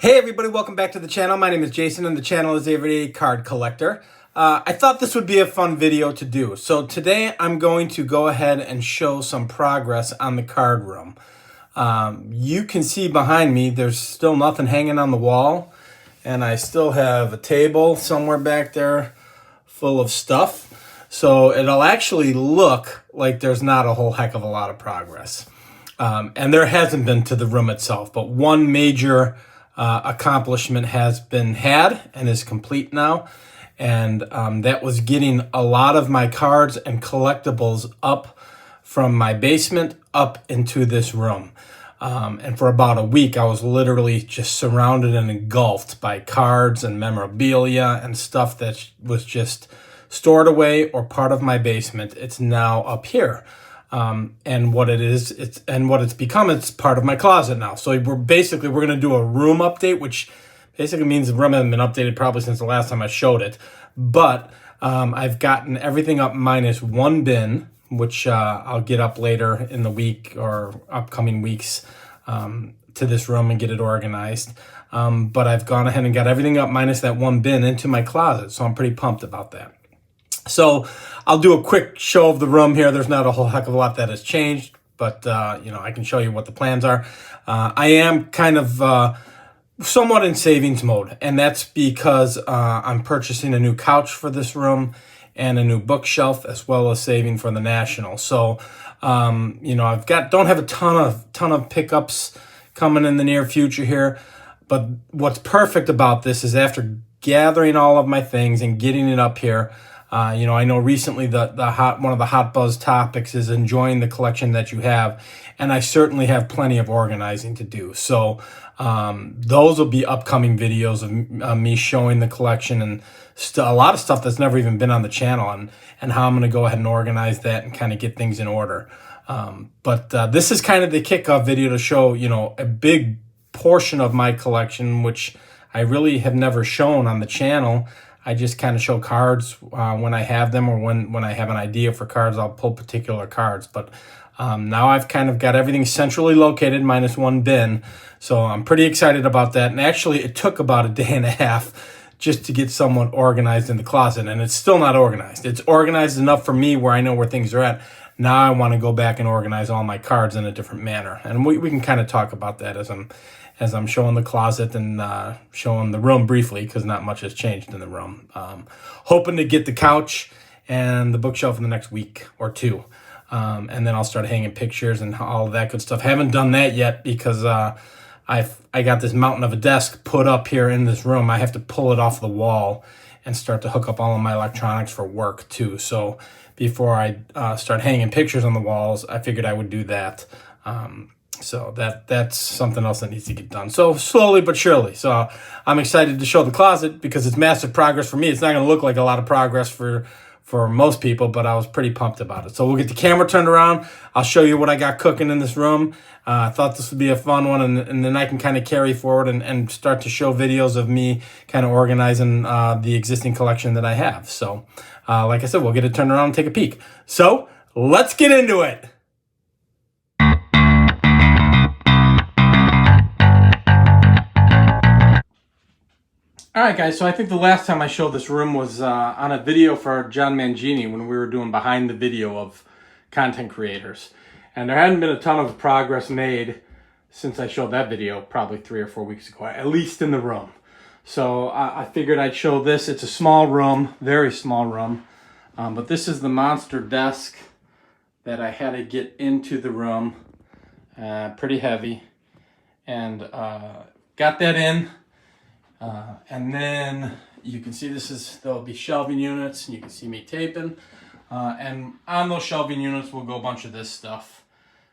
Hey everybody, welcome back to the channel. My name is Jason and the channel is Everyday Card Collector. I thought this would be a fun video to do. So today I'm going to go ahead and show some progress on the card room. You can see behind me there's still nothing hanging on the wall, and I still have a table somewhere back there full of stuff. So it'll actually look like there's not a whole heck of a lot of progress. And there hasn't been to the room itself, but one major accomplishment has been had and is complete now, and that was getting a lot of my cards and collectibles up from my basement up into this room. And for about a week I was literally just surrounded and engulfed by cards and memorabilia and stuff that was just stored away or part of my basement. It's now up here. And what it's become, it's part of my closet now. So we're going to do a room update, which basically means the room hasn't been updated probably since the last time I showed it. But I've gotten everything up minus one bin, which I'll get up later in the week or upcoming weeks to this room and get it organized. But I've gone ahead and got everything up minus that one bin into my closet. So I'm pretty pumped about that. So I'll do a quick show of the room here. There's not a whole heck of a lot that has changed, but I can show you what the plans are. I am kind of somewhat in savings mode, and that's because I'm purchasing a new couch for this room and a new bookshelf, as well as saving for the National. So don't have a ton of pickups coming in the near future here, but what's perfect about this is after gathering all of my things and getting it up here. I know recently one of the hot buzz topics is enjoying the collection that you have, and I certainly have plenty of organizing to do. So those will be upcoming videos of me showing the collection and a lot of stuff that's never even been on the channel, and how I'm going to go ahead and organize that and kind of get things in order. But this is kind of the kickoff video to show a big portion of my collection, which I really have never shown on the channel. I just kind of show cards when I have them, or when I have an idea for cards, I'll pull particular cards. But now I've kind of got everything centrally located, minus one bin. So I'm pretty excited about that. And actually, it took about a day and a half just to get somewhat organized in the closet. And it's still not organized. It's organized enough for me where I know where things are at. Now I want to go back and organize all my cards in a different manner. And we can kind of talk about that as I'm showing the closet and showing the room briefly, because not much has changed in the room. Hoping to get the couch and the bookshelf in the next week or two. And then I'll start hanging pictures and all of that good stuff. Haven't done that yet because I got this mountain of a desk put up here in this room. I have to pull it off the wall and start to hook up all of my electronics for work too. So before I start hanging pictures on the walls, I figured I would do that. So that's something else that needs to get done. So slowly but surely. So I'm excited to show the closet because it's massive progress for me. It's not going to look like a lot of progress for most people, but I was pretty pumped about it. So we'll get the camera turned around. I'll show you what I got cooking in this room. I thought this would be a fun one, and then I can kind of carry forward and start to show videos of me kind of organizing the existing collection that I have. So like I said, we'll get it turned around and take a peek. So let's get into it. Alright guys, so I think the last time I showed this room was on a video for John Mangini when we were doing behind the video of content creators. And there hadn't been a ton of progress made since I showed that video, probably 3 or 4 weeks ago, at least in the room. So I figured I'd show this. It's a small room, very small room. But this is the monster desk that I had to get into the room. Pretty heavy. And got that in. And then you can see there'll be shelving units, and you can see me taping. And on those shelving units will go a bunch of this stuff.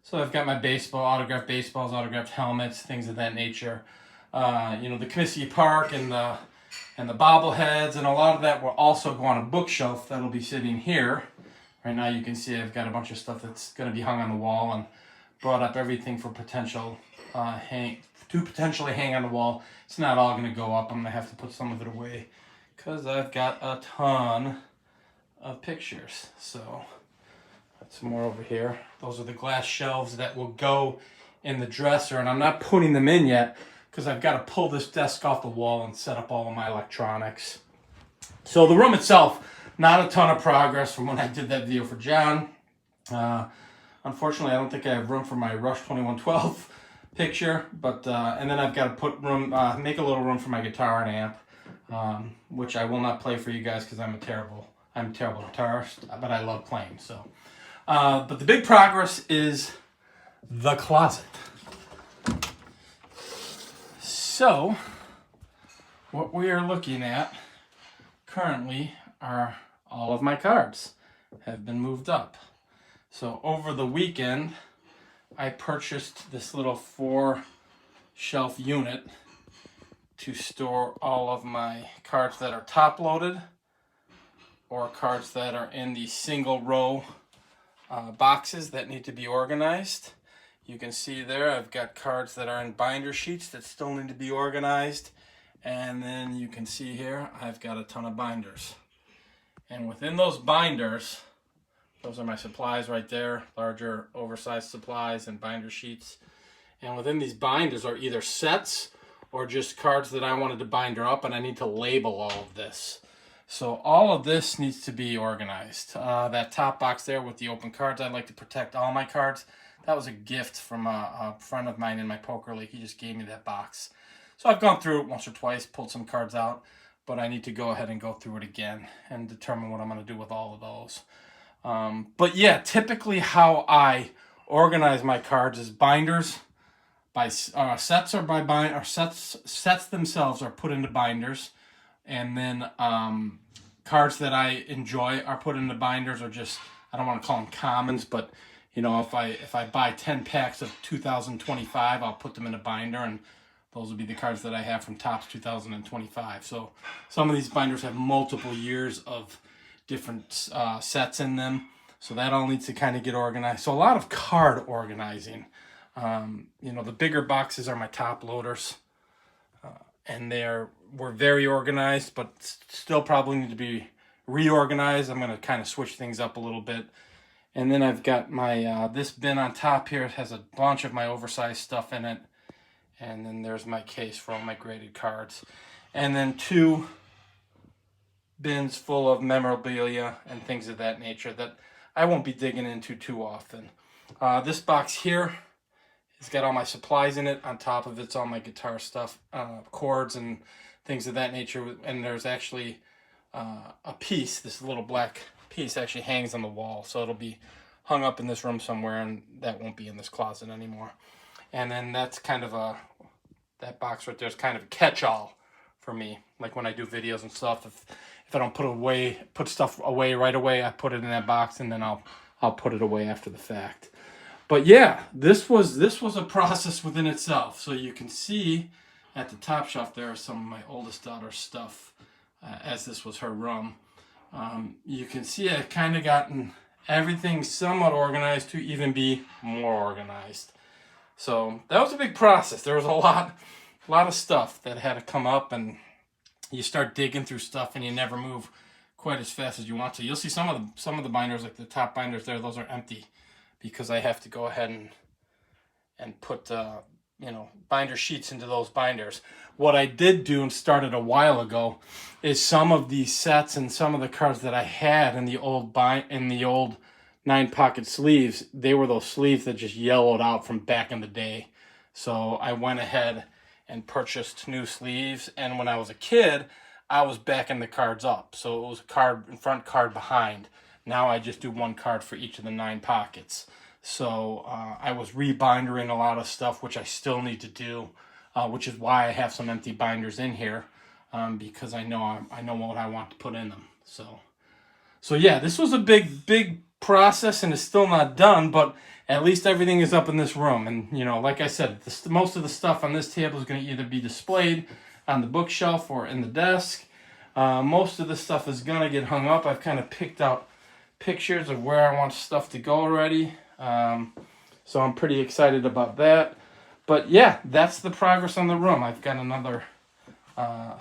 So I've got my autographed baseballs, autographed helmets, things of that nature. The Comiskey Park and the bobbleheads, and a lot of that will also go on a bookshelf that'll be sitting here. Right now you can see I've got a bunch of stuff that's going to be hung on the wall, and brought up everything for potentially hang on the wall. It's not all going to go up. I'm going to have to put some of it away because I've got a ton of pictures. So that's more over here. Those are the glass shelves that will go in the dresser, and I'm not putting them in yet because I've got to pull this desk off the wall and set up all of my electronics. So the room itself, not a ton of progress from when I did that video for John. Unfortunately, I don't think I have room for my Rush 2112 picture, but and then I've got to put room, make a little room for my guitar and amp, which I will not play for you guys because I'm a terrible guitarist, but I love playing. So, but the big progress is the closet. So, what we are looking at currently are all of my cards have been moved up. So over the weekend, I purchased this little 4-shelf unit to store all of my cards that are top loaded or cards that are in the single row boxes that need to be organized. You can see there I've got cards that are in binder sheets that still need to be organized. And then you can see here I've got a ton of binders. And within those binders, those are my supplies right there, larger oversized supplies and binder sheets. And within these binders are either sets or just cards that I wanted to binder up, and I need to label all of this. So all of this needs to be organized. That top box there with the open cards, I'd like to protect all my cards. That was a gift from a friend of mine in my poker league. He just gave me that box. So I've gone through it once or twice, pulled some cards out, but I need to go ahead and go through it again and determine what I'm going to do with all of those. But yeah, typically how I organize my cards is binders by sets or by bind or sets themselves are put into binders, and then cards that I enjoy are put into binders, or just, I don't want to call them commons, but you know, if I buy 10 packs of 2025, I'll put them in a binder, and those will be the cards that I have from Topps 2025. So some of these binders have multiple years of different sets in them. So that all needs to kind of get organized. So a lot of card organizing. You know, the bigger boxes are my top loaders. And were very organized, but still probably need to be reorganized. I'm going to kind of switch things up a little bit. And then I've got my, this bin on top here. It has a bunch of my oversized stuff in it. And then there's my case for all my graded cards. And then 2 bins full of memorabilia and things of that nature that I won't be digging into too often. This box here has got all my supplies in it. On top of it's all my guitar stuff, chords and things of that nature. And there's actually a piece, this little black piece actually hangs on the wall. So it'll be hung up in this room somewhere, and that won't be in this closet anymore. And then that's kind of that box right there is kind of a catch-all for me. Like when I do videos and stuff, if I don't put stuff away right away, I put it in that box, and then I'll put it away after the fact. But yeah, this was a process within itself. So you can see at the top shelf there are some of my oldest daughter's stuff, as this was her room. You can see I've kind of gotten everything somewhat organized to even be more organized. So that was a big process. There was a lot of stuff that had to come up, and you start digging through stuff and you never move quite as fast as you want to. You'll see some of the binders, like the top binders there, those are empty because I have to go ahead and put you know, binder sheets into those binders. What I did do and started a while ago is some of these sets and some of the cards that I had in the old 9-pocket sleeves, they were those sleeves that just yellowed out from back in the day. So I went ahead and purchased new sleeves, and when I was a kid, I was backing the cards up. So it was a card in front, card behind. Now I just do 1 card for each of the 9 pockets. So I was rebindering a lot of stuff, which I still need to do, which is why I have some empty binders in here, because I know what I want to put in them. So yeah, this was a big process, and it's still not done, but at least everything is up in this room. And you know, like I said, most of the stuff on this table is going to either be displayed on the bookshelf or in the desk. Most of the stuff is going to get hung up. I've kind of picked out pictures of where I want stuff to go already. So I'm pretty excited about that. But yeah, that's the progress on the room. I've got another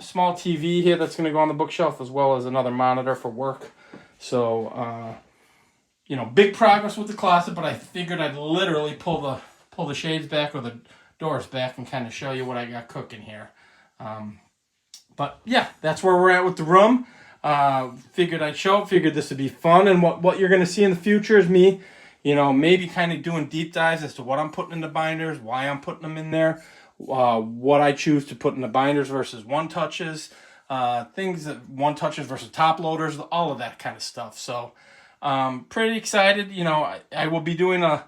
small TV here that's going to go on the bookshelf, as well as another monitor for work. So you know, big progress with the closet, but I figured I'd literally pull the shades back or the doors back and kind of show you what I got cooking here. But yeah, that's where we're at with the room. Figured I'd show it, figured this would be fun, and what you're going to see in the future is me, maybe kind of doing deep dives as to what I'm putting in the binders, why I'm putting them in there, what I choose to put in the binders versus one-touches, things that one-touches versus top loaders, all of that kind of stuff. So pretty excited. I will be doing a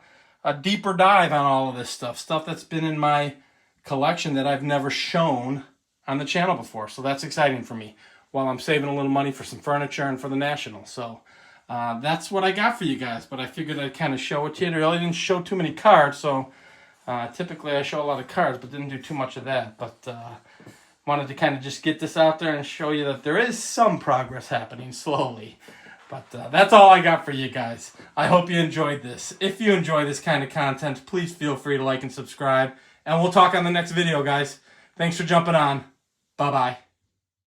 deeper dive on all of this stuff that's been in my collection that I've never shown on the channel before. So that's exciting for me, while I'm saving a little money for some furniture and for the National. So that's what I got for you guys, but I figured I'd kind of show it to you. I really didn't show too many cards, so typically I show a lot of cards, but didn't do too much of that. But wanted to kind of just get this out there and show you that there is some progress happening slowly. But that's all I got for you guys. I hope you enjoyed this. If you enjoy this kind of content, please feel free to like and subscribe. And we'll talk on the next video, guys. Thanks for jumping on. Bye-bye.